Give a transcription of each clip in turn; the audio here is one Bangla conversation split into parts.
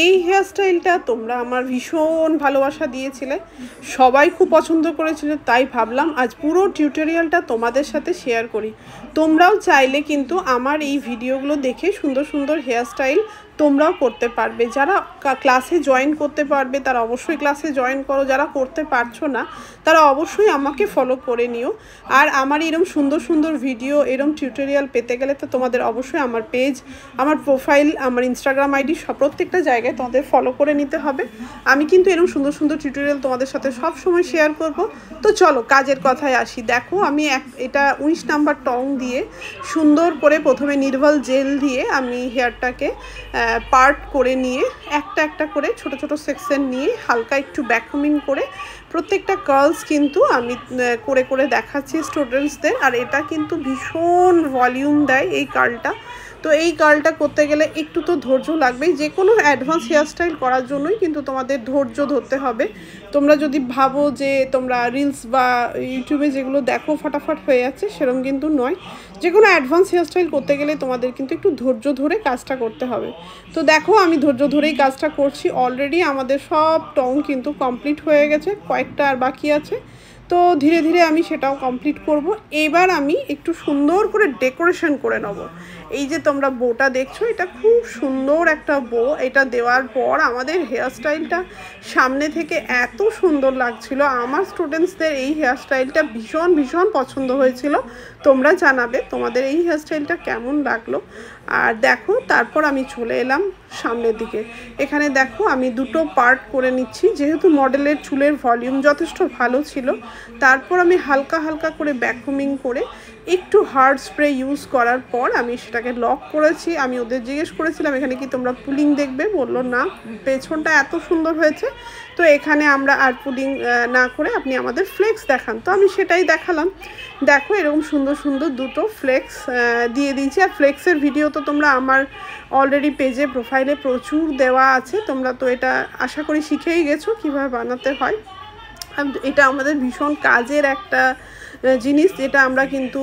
এই হেয়ার স্টাইলটা তোমরা আমার ভীষণ ভালোবাসা দিয়েছিলে, সবাই খুব পছন্দ করেছিল, তাই ভাবলাম আজ পুরো টিউটোরিয়ালটা তোমাদের সাথে শেয়ার করি। তোমরাও চাইলে কিন্তু আমার এই ভিডিওগুলো দেখে সুন্দর সুন্দর হেয়ার স্টাইল তোমরাও করতে পারবে। যারা ক্লাসে জয়েন করতে পারবে তারা অবশ্যই ক্লাসে জয়েন করো, যারা করতে পারছো না তারা অবশ্যই আমাকে ফলো করে নিও। আর আমার এরম সুন্দর সুন্দর ভিডিও, এরম টিউটোরিয়াল পেতে গেলে তো তোমাদের অবশ্যই আমার পেজ, আমার প্রোফাইল, আমার ইনস্টাগ্রাম আইডি প্রত্যেকটা জায়গায় তোমাদের ফলো করে নিতে হবে। আমি কিন্তু এরকম সুন্দর সুন্দর টিউটোরিয়াল তোমাদের সাথে সব সময় শেয়ার করব। তো চলো কাজের কথায় আসি। দেখো আমি এটা 19 নাম্বার টং দিয়ে সুন্দর করে প্রথমে নির্ভাল জেল দিয়ে আমি হেয়ারটাকে পার্ট করে নিয়ে একটা একটা করে ছোট ছোট সেকশন নিয়ে হালকা একটু ভ্যাকুমিং করে প্রত্যেকটা কার্লস কিন্তু আমি করে করে দেখাচ্ছি স্টুডেন্টসদের। আর এটা কিন্তু ভীষণ ভলিউম দেয় এই কার্লটা। তো এই কার্লটা করতে গেলে একটু তো ধৈর্য লাগবেই। যে কোনো অ্যাডভান্স হেয়ারস্টাইল করার জন্যই কিন্তু তোমাদের ধৈর্য ধরতে হবে। তোমরা যদি ভাবো যে তোমরা রিলস বা ইউটিউবে যেগুলো দেখো ফটাফট হয়ে যাচ্ছে, সেরকম কিন্তু নয়। যে কোনো অ্যাডভান্স হেয়ারস্টাইল করতে গেলে তোমাদের কিন্তু একটু ধৈর্য ধরে কাজটা করতে হবে। তো দেখো আমি ধৈর্য ধরেই কাজটা করছি। অলরেডি আমাদের সব টং কিন্তু কমপ্লিট হয়ে গেছে, কয়েকটা আর বাকি আছে। তো ধীরে ধীরে আমি সেটাও কমপ্লিট করব। এবার আমি একটু সুন্দর করে ডেকোরেশন করে নেব। এই যে তোমরা বোটা দেখছো, এটা খুব সুন্দর একটা বো। এটা দেওয়ার পর আমাদের হেয়ারস্টাইলটা সামনে থেকে এত সুন্দর লাগছিল। আমার স্টুডেন্টসদের এই হেয়ারস্টাইলটা ভীষণ ভীষণ পছন্দ হয়েছিল। তোমরা জানাবে তোমাদের এই হেয়ারস্টাইলটা কেমন লাগলো। আর দেখো তারপর আমি চলে এলাম সামনের দিকে। এখানে দেখো আমি দুটো পার্ট করে নিচ্ছি, যেহেতু মডেলের চুলের ভলিউম যথেষ্ট ভালো ছিল। তারপর আমি হালকা হালকা করে ভ্যাকুমিং করে একটু হার্ড স্প্রে ইউজ করার পর আমি সেটাকে লক করেছি। আমি ওদের জিজ্ঞেস করেছিলাম এখানে কি তোমরা পুলিং দেখবে, বললো না, পেছনটা এত সুন্দর হয়েছে, তো এখানে আমরা আর পুলিং না করে আপনি আমাদের ফ্লেক্স দেখান। তো আমি সেটাই দেখালাম। দেখো এরকম সুন্দর সুন্দর দুটো ফ্লেক্স দিয়ে দিয়েছি। আর ফ্লেক্সের ভিডিও তো তোমরা আমার অলরেডি পেজে প্রোফাইলে প্রচুর দেওয়া আছে। তোমরা তো এটা আশা করি শিখেই গেছো কীভাবে বানাতে হয়। এটা আমাদের ভীষণ কাজের একটা জিনিস, যেটা আমরা কিন্তু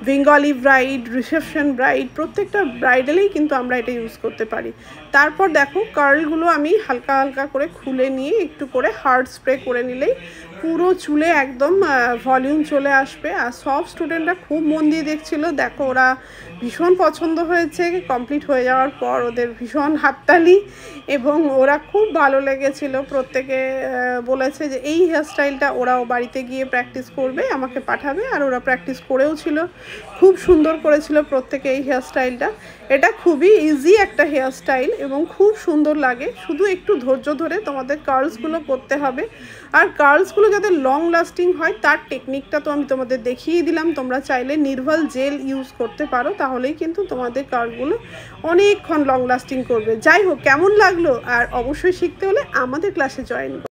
বেঙ্গলি ব্রাইড, রিসেপশন ব্রাইড, প্রত্যেকটা ব্রাইডালেই কিন্তু আমরা এটা ইউজ করতে পারি। তারপর দেখো কার্লগুলো আমি হালকা হালকা করে খুলে নিয়ে একটু করে হার্ড স্প্রে করে নিলেই পুরো চুলে একদম ভলিউম চলে আসবে। আর সব স্টুডেন্টরা খুব মন দিয়ে দেখছিল। দেখো ওরা ভীষণ পছন্দ হয়েছে। কমপ্লিট হয়ে যাওয়ার পর ওদের ভীষণ হাততালি এবং ওরা খুব ভালো লেগেছিল। প্রত্যেকে বলেছে যে এই হেয়ারস্টাইলটা ওরাও বাড়িতে গিয়ে প্র্যাকটিস করবে, আমাকে পাঠাবে। আর ওরা প্র্যাকটিস করেও ছিল, খুব সুন্দর করেছিল প্রত্যেকে এই হেয়ারস্টাইলটা। এটা খুবই ইজি একটা হেয়ারস্টাইল এবং খুব সুন্দর লাগে। শুধু একটু ধৈর্য ধরে তোমাদের কার্লসগুলো করতে হবে। আর কার্লসগুলো যাতে লং লাস্টিং হয় তার টেকনিকটা তো আমি তোমাদের দেখিয়ে দিলাম। তোমরা চাইলে নির্ভাল জেল ইউজ করতে পারো, তাহলেই কিন্তু তোমাদের কার্লগুলো অনেকক্ষণ লং লাস্টিং করবে। যাই হোক, কেমন লাগলো আর অবশ্যই শিখতে হলে আমাদের ক্লাসে জয়েন করো।